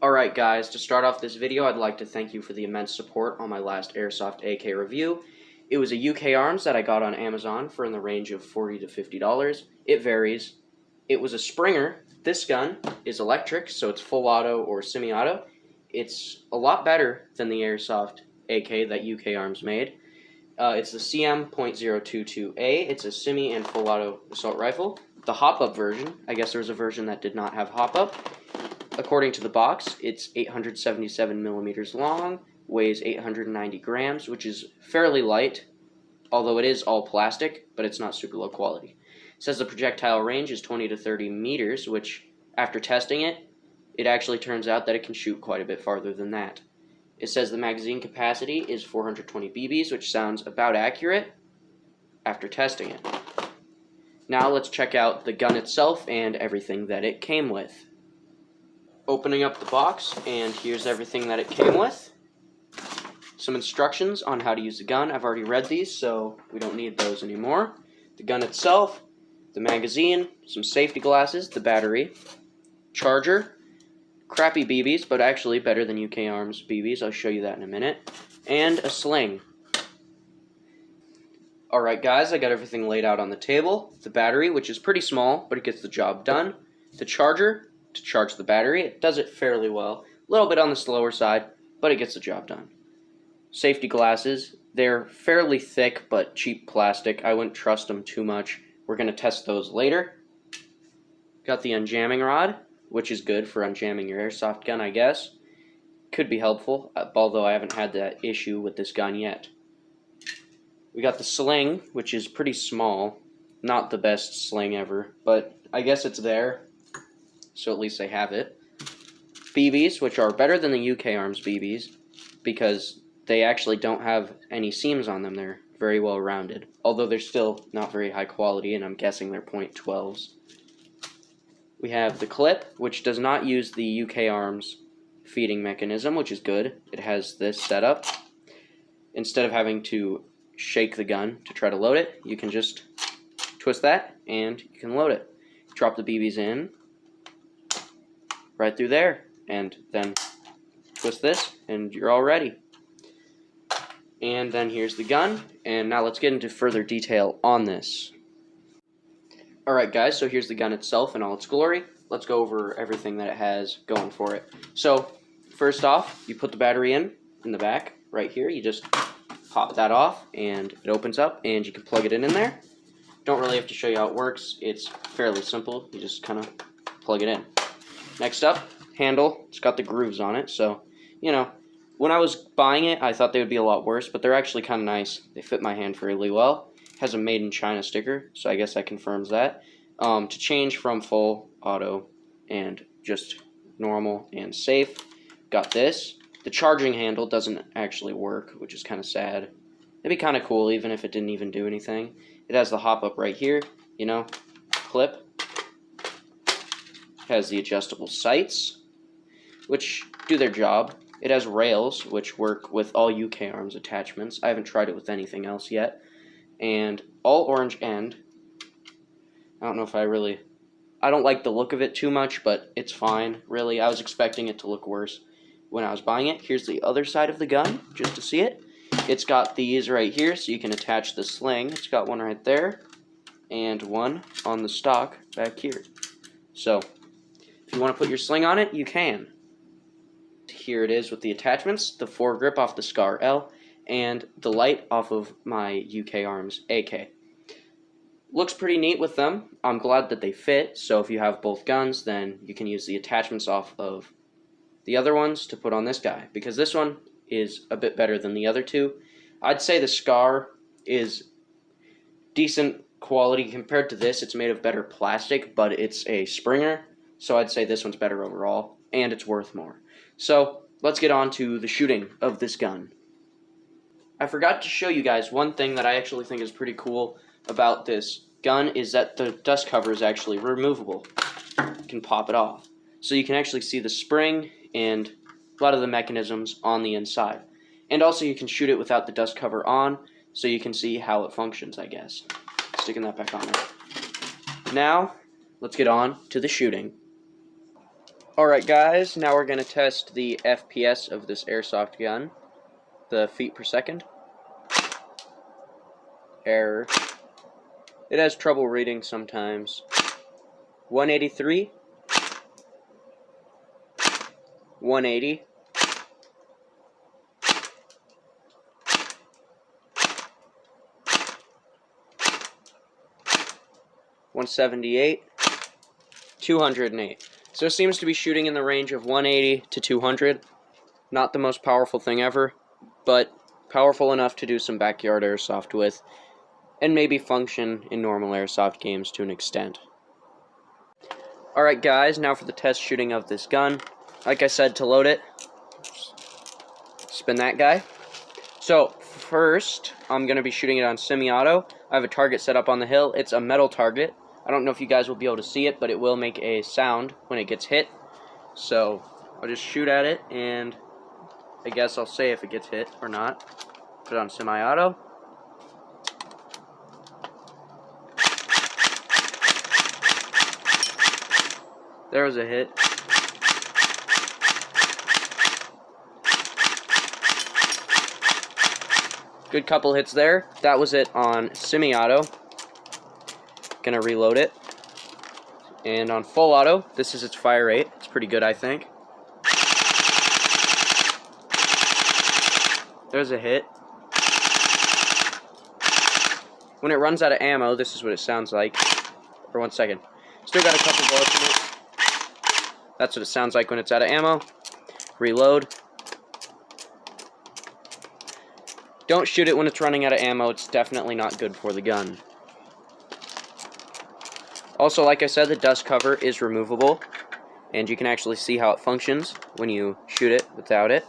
Alright guys, to start off this video, I'd like to thank you for the immense support on my last Airsoft AK review. It was a UK Arms that I got on Amazon for in the range of $40 to $50. It varies. It was a Springer. This gun is electric, so it's full auto or semi-auto. It's a lot better than the Airsoft AK that UK Arms made. It's the CM.022A. It's a semi and full auto assault rifle. The hop-up version, I guess there was a version that did not have hop-up. According to the box, it's 877 millimeters long, weighs 890 grams, which is fairly light, although it is all plastic, but it's not super low quality. It says the projectile range is 20 to 30 meters, which, after testing it, it actually turns out that it can shoot quite a bit farther than that. It says the magazine capacity is 420 BBs, which sounds about accurate after testing it. Now let's check out the gun itself and everything that it came with. Opening up the box, and here's everything that it came with. Some instructions on how to use the gun. I've already read these, so we don't need those anymore. The gun itself, the magazine, some safety glasses, the battery, charger, crappy BBs, but actually better than UK Arms BBs. I'll show you that in a minute. And a sling. Alright guys, I got everything laid out on the table. The battery, which is pretty small, but it gets the job done. The charger, to charge the battery. It does it fairly well. A little bit on the slower side, but it gets the job done. Safety glasses, they're fairly thick but cheap plastic. I wouldn't trust them too much. We're going to test those later. Got the unjamming rod, which is good for unjamming your airsoft gun, I guess. Could be helpful, although I haven't had that issue with this gun yet. We got the sling, which is pretty small. Not the best sling ever, but I guess it's there. So at least I have it. BBs, which are better than the UK Arms BBs, because they actually don't have any seams on them. They're very well rounded, although they're still not very high quality, and I'm guessing they're .12s. We have the clip, which does not use the UK Arms feeding mechanism, which is good. It has this setup. Instead of having to shake the gun to try to load it, you can just twist that, and you can load it. Drop the BBs in, right through there, and then twist this, and you're all ready. And then here's the gun, and now let's get into further detail on this. Alright guys, so here's the gun itself in all its glory. Let's go over everything that it has going for it. So, first off, you put the battery in the back, right here. You just pop that off, and it opens up, and you can plug it in there. Don't really have to show you how it works. It's fairly simple. You just kind of plug it in. Next up, handle. It's got the grooves on it, so, you know, when I was buying it, I thought they would be a lot worse, but they're actually kind of nice. They fit my hand fairly well. It has a Made in China sticker, so I guess that confirms that. To change from full auto and just normal and safe, got this. The charging handle doesn't actually work, which is kind of sad. It'd be kind of cool even if it didn't even do anything. It has the hop up right here, you know, clip. Has the adjustable sights, which do their job. It has rails, which work with all UK Arms attachments. I haven't tried it with anything else yet. And all orange end. I don't know if I don't like the look of it too much, but it's fine, really. I was expecting it to look worse when I was buying it. Here's the other side of the gun, just to see it. It's got these right here, so you can attach the sling. It's got one right there, and one on the stock back here. So, if you want to put your sling on it, you can. Here it is with the attachments, the foregrip off the Scar L, and the light off of my UK Arms AK. Looks pretty neat with them. I'm glad that they fit, so if you have both guns, then you can use the attachments off of the other ones to put on this guy, because this one is a bit better than the other two. I'd say the Scar is decent quality compared to this. It's made of better plastic, but it's a Springer, so I'd say this one's better overall, and it's worth more. So, let's get on to the shooting of this gun. I forgot to show you guys one thing that I actually think is pretty cool about this gun is that the dust cover is actually removable. You can pop it off. So you can actually see the spring and a lot of the mechanisms on the inside. And also you can shoot it without the dust cover on, so you can see how it functions, I guess. Sticking that back on there. Now, let's get on to the shooting. Alright guys, now we're going to test the FPS of this airsoft gun. The feet per second. Error. It has trouble reading sometimes. 183. 180. 178. 208. So it seems to be shooting in the range of 180 to 200. Not the most powerful thing ever, but powerful enough to do some backyard airsoft with, and maybe function in normal airsoft games to an extent. Alright guys, now for the test shooting of this gun. Like I said, to load it, spin that guy. So first, I'm going to be shooting it on semi-auto. I have a target set up on the hill. It's a metal target. I don't know if you guys will be able to see it, but it will make a sound when it gets hit. So I'll just shoot at it, and I guess I'll say if it gets hit or not. Put it on semi-auto. There was a hit. Good couple hits there. That was it on semi-auto. Gonna reload it. And on full auto, this is its fire rate. It's pretty good, I think. There's a hit. When it runs out of ammo, this is what it sounds like. For 1 second. Still got a couple bullets in it. That's what it sounds like when it's out of ammo. Reload. Don't shoot it when it's running out of ammo. It's definitely not good for the gun. Also, like I said, the dust cover is removable, and you can actually see how it functions when you shoot it without it.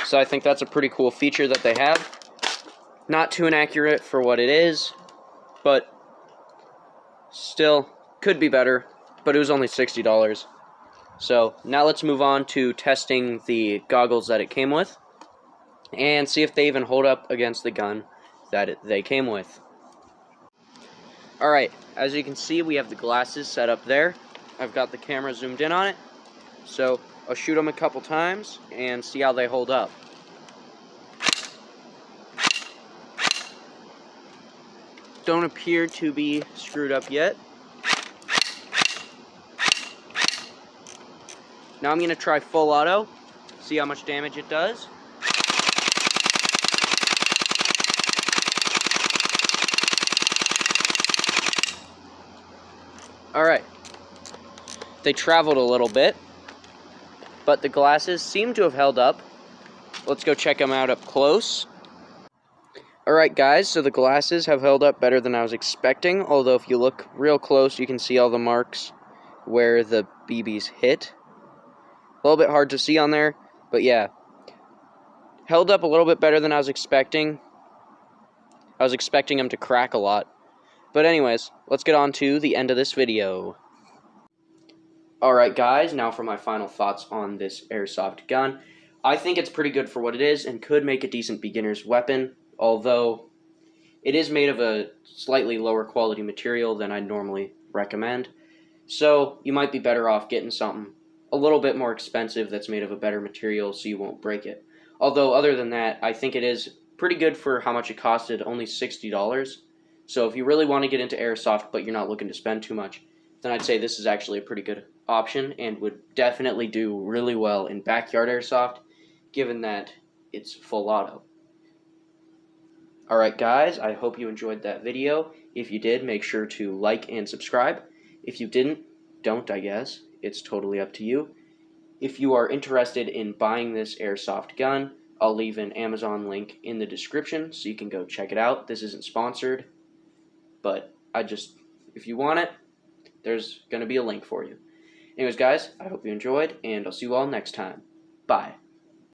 So I think that's a pretty cool feature that they have. Not too inaccurate for what it is, but still could be better, but it was only $60. So now let's move on to testing the goggles that it came with and see if they even hold up against the gun that they came with. Alright, as you can see, we have the glasses set up there. I've got the camera zoomed in on it, so I'll shoot them a couple times and see how they hold up. Don't appear to be screwed up yet. Now I'm going to try full auto, see how much damage it does. Alright, they traveled a little bit, but the glasses seem to have held up. Let's go check them out up close. Alright guys, so the glasses have held up better than I was expecting, although if you look real close you can see all the marks where the BBs hit. A little bit hard to see on there, but yeah. Held up a little bit better than I was expecting. I was expecting them to crack a lot. But anyways, let's get on to the end of this video. Alright guys, now for my final thoughts on this airsoft gun. I think it's pretty good for what it is and could make a decent beginner's weapon, although it is made of a slightly lower quality material than I'd normally recommend. So you might be better off getting something a little bit more expensive that's made of a better material so you won't break it. Although other than that, I think it is pretty good for how much it costed, only $60. So if you really want to get into airsoft but you're not looking to spend too much, then I'd say this is actually a pretty good option and would definitely do really well in backyard airsoft, given that it's full auto. Alright guys, I hope you enjoyed that video. If you did, make sure to like and subscribe. If you didn't, don't, I guess. It's totally up to you. If you are interested in buying this airsoft gun, I'll leave an Amazon link in the description so you can go check it out. This isn't sponsored, but if you want it, there's going to be a link for you. Anyways guys, I hope you enjoyed, and I'll see you all next time. Bye.